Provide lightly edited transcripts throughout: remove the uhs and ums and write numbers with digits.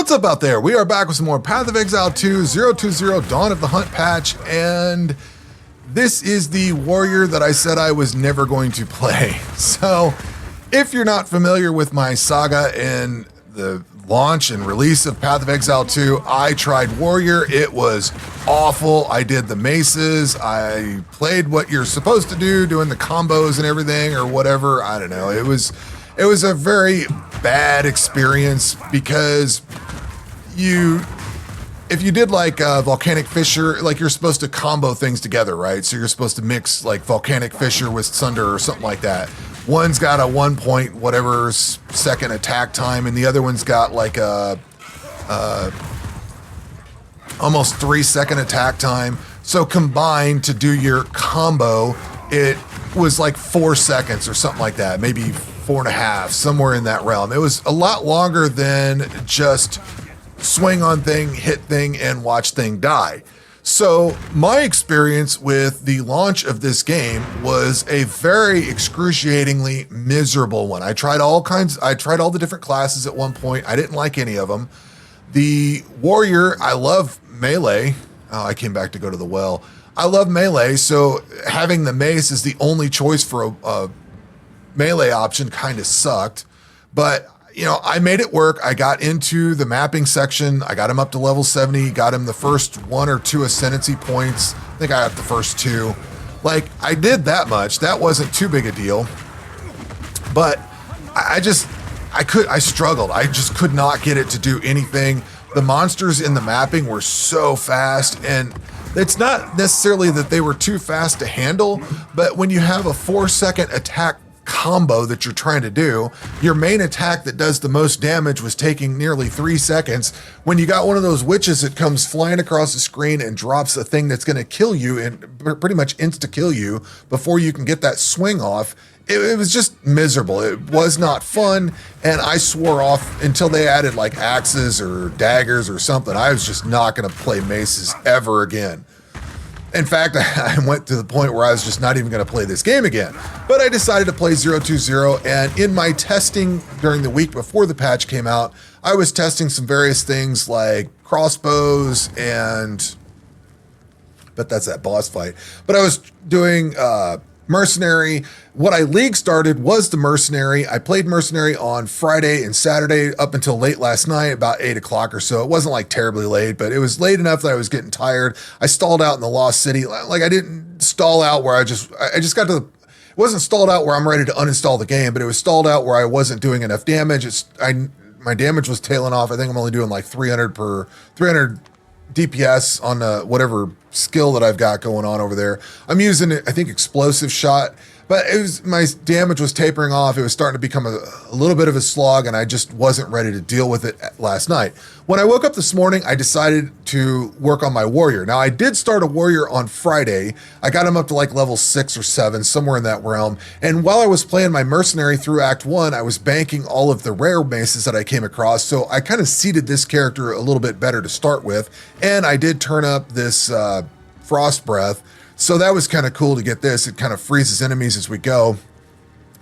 What's up out there? We are back with some more Path of Exile 2 020 Dawn of the Hunt patch, and this is the warrior that I said I was never going to play. So, if you're not familiar with my saga and the launch and release of Path of Exile 2, I tried warrior. It was awful. I did the maces. I played what you're supposed to do, doing the combos and everything or whatever. I don't know. It was a very bad experience because if you did like volcanic fissure, like you're supposed to combo things together, right? So you're supposed to mix like volcanic fissure with sunder or something like that. One's got a 1 point whatever second attack time, and the other one's got like a almost 3 second attack time. So combined to do your combo, it was like 4 seconds or something like that, maybe 4.5, somewhere in that realm. It was a lot longer than just swing on thing, hit thing, and watch thing die. So my experience with the launch of this game was a very excruciatingly miserable one. I tried all the different classes at one point. I didn't like any of them. The warrior, I love melee. Oh, I came back to go to the well. I love melee, so having the mace is the only choice for a melee option kind of sucked. But you know, I made it work. I got into the mapping section. I got him up to level 70, got him the first 1 or 2 ascendancy points. I think I got the first 2. Like, I did that much. That wasn't too big a deal. But I struggled. I just could not get it to do anything. The monsters in the mapping were so fast, and it's not necessarily that they were too fast to handle, but when you have a 4-second attack combo that you're trying to do, your main attack that does the most damage was taking nearly 3 seconds. When you got one of those witches that comes flying across the screen and drops a thing that's going to kill you and pretty much insta-kill you before you can get that swing off, it was just miserable. It was not fun, and I swore off until they added like axes or daggers or something. I was just not going to play maces ever again. In fact, I went to the point where I was just not even going to play this game again. But I decided to play 020, and in my testing during the week before the patch came out, I was testing some various things like crossbows but that's that boss fight. But I was doing mercenary. What I league started was the mercenary. I played mercenary on Friday and Saturday up until late last night, about 8 o'clock or so. It wasn't like terribly late, but it was late enough that I was getting tired. I stalled out in the Lost City. Like I didn't stall out where I just got to the, it wasn't stalled out where I'm ready to uninstall the game, but it was stalled out where I wasn't doing enough damage. My damage was tailing off. I think I'm only doing like 300 DPS on whatever skill that I've got going on over there. I'm using, I think, explosive shot, but my damage was tapering off. It was starting to become a little bit of a slog, and I just wasn't ready to deal with it last night. When I woke up this morning, I decided to work on my warrior. Now, I did start a warrior on Friday. I got him up to like level 6 or 7, somewhere in that realm. And while I was playing my mercenary through Act 1, I was banking all of the rare maces that I came across. So I kind of seeded this character a little bit better to start with. And I did turn up this Frost Breath. So that was kind of cool to get this. It kind of freezes enemies as we go.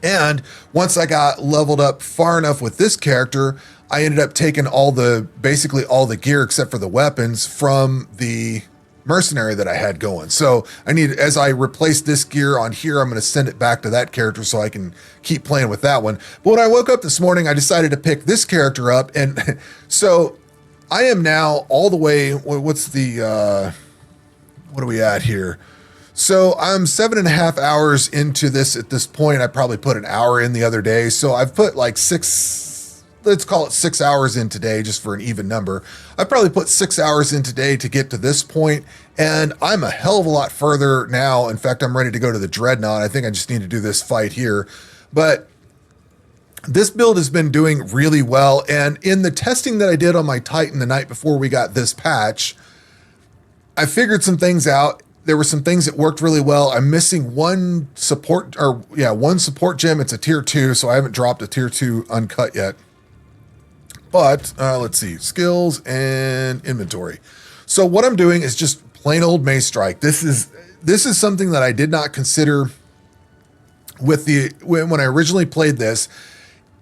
And once I got leveled up far enough with this character, I ended up taking basically all the gear except for the weapons from the mercenary that I had going. So as I replace this gear on here, I'm going to send it back to that character so I can keep playing with that one. But when I woke up this morning, I decided to pick this character up. And so I am now all the way, what are we at here? So I'm 7.5 hours into this at this point. I probably put an hour in the other day. So I've put like let's call it 6 hours in today, just for an even number. I probably put 6 hours in today to get to this point, and I'm a hell of a lot further now. In fact, I'm ready to go to the Dreadnought. I think I just need to do this fight here. But this build has been doing really well, and in the testing that I did on my Titan the night before we got this patch, I figured some things out. There were some things that worked really well. I'm missing one support gem. It's a tier 2, so I haven't dropped a tier 2 uncut yet. But let's see, skills and inventory. So what I'm doing is just plain old Mace Strike. This is something that I did not consider with when I originally played this.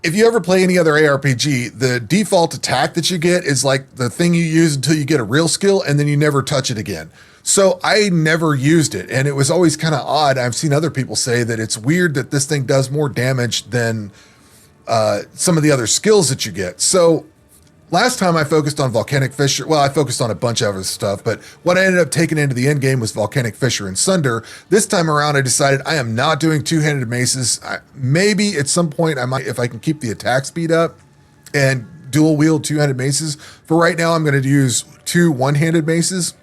if you ever play any other ARPG, the default attack that you get is like the thing you use until you get a real skill, and then you never touch it again. So I never used it, and it was always kind of odd. I've seen other people say that it's weird that this thing does more damage than some of the other skills that you get. So last time I focused on Volcanic Fissure. Well, I focused on a bunch of other stuff, but what I ended up taking into the end game was Volcanic Fissure and Sunder. This time around, I decided I am not doing two-handed maces. Maybe at some point I might, if I can keep the attack speed up and dual wield two-handed maces. For right now, I'm going to use 2 one-handed maces.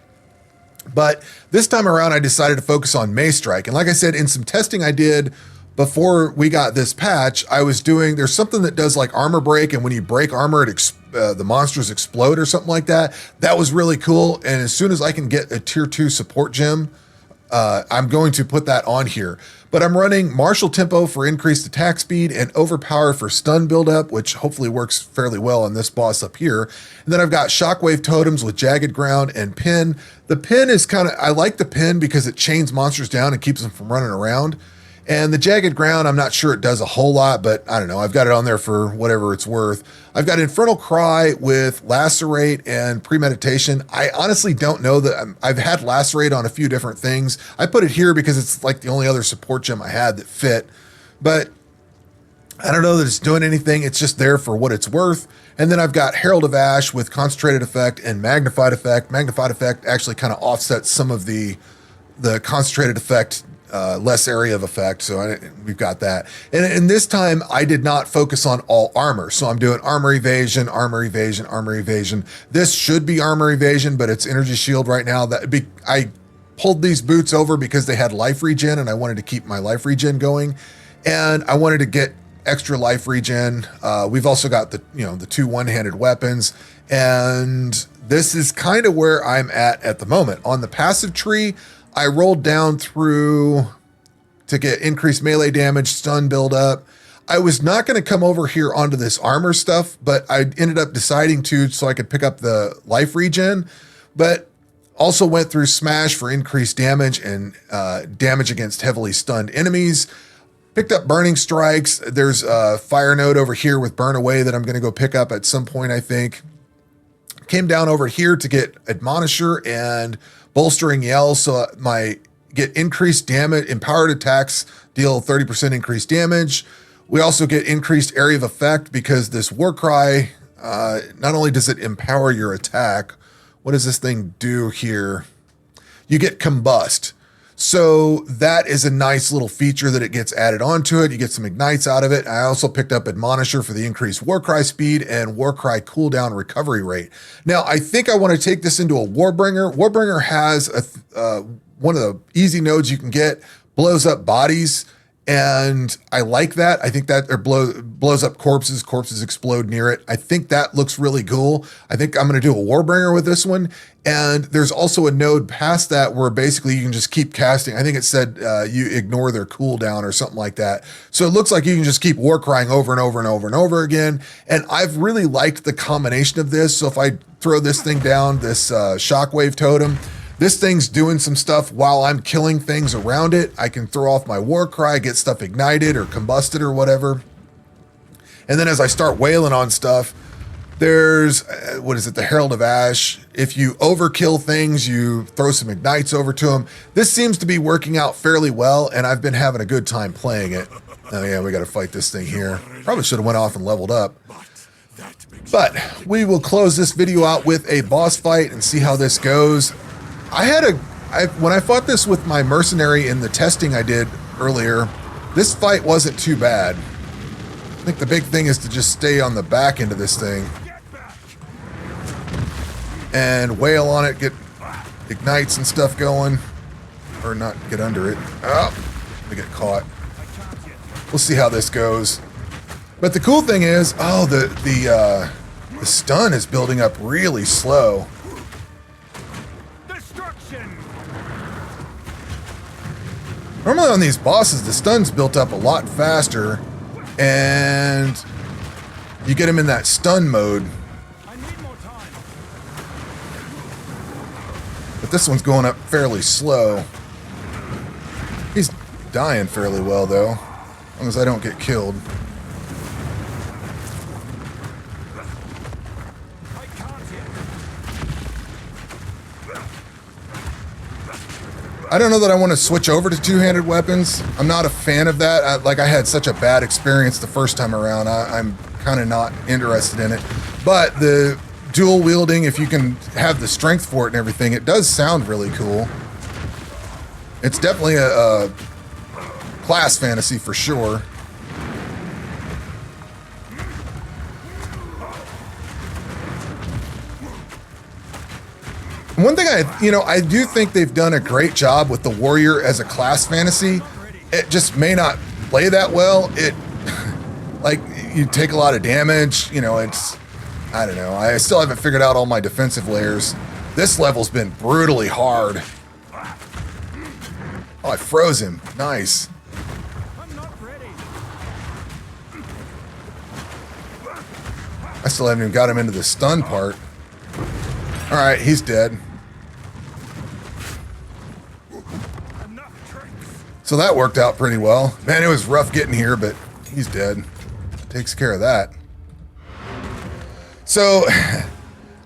But this time around, I decided to focus on Mace Strike. And like I said, in some testing I did before we got this patch, I was doing, there's something that does like armor break, and when you break armor, the monsters explode or something like that. That was really cool. And as soon as I can get a tier 2 support gem, I'm going to put that on here. But I'm running Martial Tempo for increased attack speed and Overpower for stun buildup, which hopefully works fairly well on this boss up here. And then I've got Shockwave Totems with Jagged Ground and Pin. The Pin is kind of, I like the Pin because it chains monsters down and keeps them from running around. And the Jagged Ground, I'm not sure it does a whole lot, but I don't know. I've got it on there for whatever it's worth. I've got Infernal Cry with Lacerate and Premeditation. I honestly don't know that I've had Lacerate on a few different things. I put it here because it's like the only other support gem I had that fit, but I don't know that it's doing anything. It's just there for what it's worth. And then I've got Herald of Ash with Concentrated Effect and Magnified Effect. Magnified Effect actually kind of offsets some of the Concentrated Effect, less area of effect. So we've got that. And this time I did not focus on all armor. So I'm doing armor evasion, armor evasion, armor evasion. This should be armor evasion, but it's energy shield right now. I pulled these boots over because they had life regen and I wanted to keep my life regen going. And I wanted to get extra life regen. We've also got the 2 one-handed weapons. And this is kind of where I'm at the moment. On the passive tree, I rolled down through to get increased melee damage, stun buildup. I was not going to come over here onto this armor stuff, but I ended up deciding to so I could pick up the life regen, but also went through Smash for increased damage and damage against heavily stunned enemies. Picked up Burning Strikes. There's a Fire Node over here with Burn Away that I'm going to go pick up at some point, I think. Came down over here to get Admonisher and Bolstering Yell, so get increased damage. Empowered attacks deal 30% increased damage. We also get increased area of effect because this Warcry, not only does it empower your attack, what does this thing do here? You get Combust. So that is a nice little feature that it gets added onto it. You get some ignites out of it. I also picked up Admonisher for the increased Warcry speed and Warcry cooldown recovery rate. Now, I think I want to take this into a Warbringer. Warbringer has one of the easy nodes you can get, blows up bodies, and I like that. I think that blows up corpses. Corpses explode near it. I think that looks really cool. I think I'm going to do a Warbringer with this one. And there's also a node past that where basically you can just keep casting. I think it said you ignore their cooldown or something like that. So it looks like you can just keep war crying over and over and over and over again. And I've really liked the combination of this. So if I throw this thing down, this Shockwave Totem, this thing's doing some stuff while I'm killing things around it. I can throw off my war cry, get stuff ignited or combusted or whatever. And then as I start wailing on stuff, there's, the Herald of Ash. If you overkill things, you throw some ignites over to them. This seems to be working out fairly well, and I've been having a good time playing it. Oh yeah, we got to fight this thing here. Probably should have went off and leveled up. But we will close this video out with a boss fight and see how this goes. When I fought this with my mercenary in the testing I did earlier, this fight wasn't too bad. I think the big thing is to just stay on the back end of this thing and wail on it, get ignites and stuff going, or not get under it. Oh, we get caught. We'll see how this goes. But the cool thing is, the stun is building up really slow. Normally on these bosses, the stun's built up a lot faster, and you get him in that stun mode. But this one's going up fairly slow. He's dying fairly well, though, as long as I don't get killed. I don't know that I want to switch over to two-handed weapons. I'm not a fan of that. I had such a bad experience the first time around. I'm kind of not interested in it. But the dual wielding, if you can have the strength for it and everything, it does sound really cool. It's definitely a class fantasy for sure. One thing I do think they've done a great job with the warrior as a class fantasy. It just may not play that well. It, like, you take a lot of damage, it's, I don't know. I still haven't figured out all my defensive layers. This level's been brutally hard. Oh, I froze him. Nice. I still haven't even got him into the stun part. All right, he's dead. So that worked out pretty well. Man, it was rough getting here, but he's dead. Takes care of that. So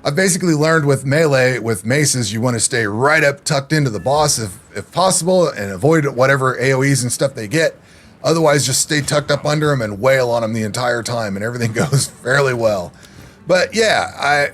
I've basically learned with melee, with maces, you want to stay right up tucked into the boss if possible and avoid whatever AoEs and stuff they get. Otherwise, just stay tucked up under them and wail on them the entire time and everything goes fairly well. But yeah,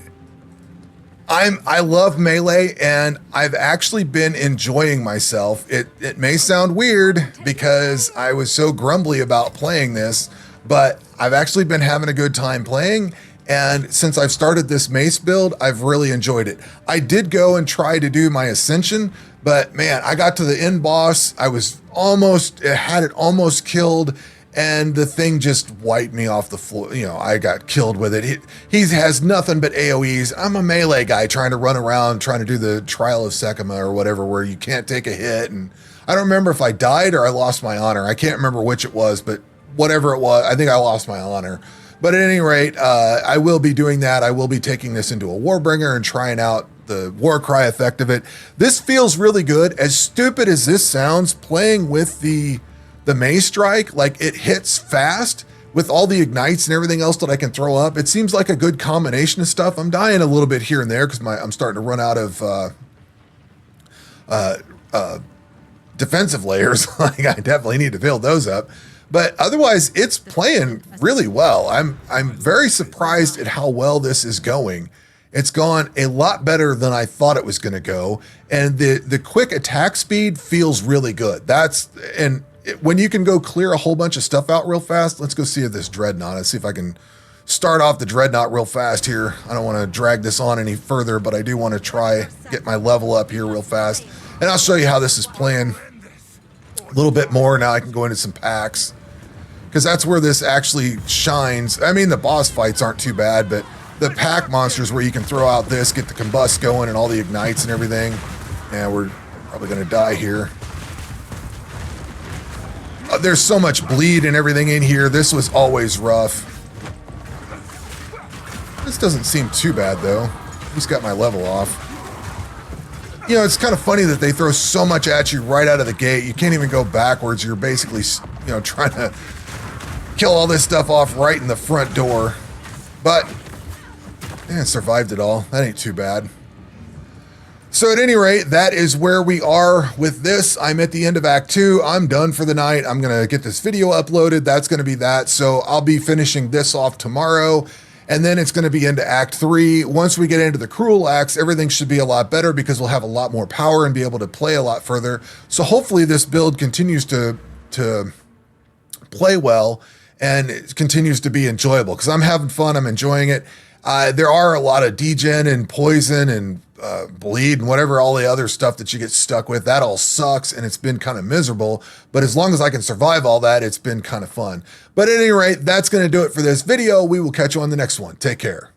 I love melee and I've actually been enjoying myself. It may sound weird because I was so grumbly about playing this, but I've actually been having a good time playing. And since I've started this mace build, I've really enjoyed it. I did go and try to do my ascension, but man, I got to the end boss. I was had it almost killed. And the thing just wiped me off the floor. I got killed with it. He has nothing but AoEs. I'm a melee guy trying to run around, trying to do the Trial of Sekima or whatever, where you can't take a hit. And I don't remember if I died or I lost my honor. I can't remember which it was, but whatever it was, I think I lost my honor. But at any rate, I will be doing that. I will be taking this into a Warbringer and trying out the Warcry effect of it. This feels really good. As stupid as this sounds, playing with the Mace Strike, like it hits fast with all the ignites and everything else that I can throw up. It seems like a good combination of stuff. I'm dying a little bit here and there because I'm starting to run out of defensive layers. Like I definitely need to build those up. But otherwise, it's playing really well. I'm very surprised at how well this is going. It's gone a lot better than I thought it was going to go, and the quick attack speed feels really good. When you can go clear a whole bunch of stuff out real fast, let's go see this Dreadnought. Let's see if I can start off the Dreadnought real fast here. I don't want to drag this on any further, but I do want to try get my level up here real fast. And I'll show you how this is playing a little bit more. Now I can go into some packs, because that's where this actually shines. I mean, the boss fights aren't too bad, but the pack monsters where you can throw out this, get the combust going and all the ignites and everything. Yeah, we're probably going to die here. There's so much bleed and everything in here. This was always rough. This doesn't seem too bad, though. Just got my level off. It's kind of funny that they throw so much at you right out of the gate. You can't even go backwards. You're basically, trying to kill all this stuff off right in the front door. But, yeah, survived it all. That ain't too bad. So at any rate, that is where we are with this. I'm at the end of Act 2. I'm done for the night. I'm going to get this video uploaded. That's going to be that. So I'll be finishing this off tomorrow. And then it's going to be into Act 3. Once we get into the Cruel Acts, everything should be a lot better because we'll have a lot more power and be able to play a lot further. So hopefully this build continues to play well and it continues to be enjoyable because I'm having fun. I'm enjoying it. There are a lot of degen and poison and bleed and whatever, all the other stuff that you get stuck with. That all sucks and it's been kind of miserable. But as long as I can survive all that, it's been kind of fun. But at any rate, that's going to do it for this video. We will catch you on the next one. Take care.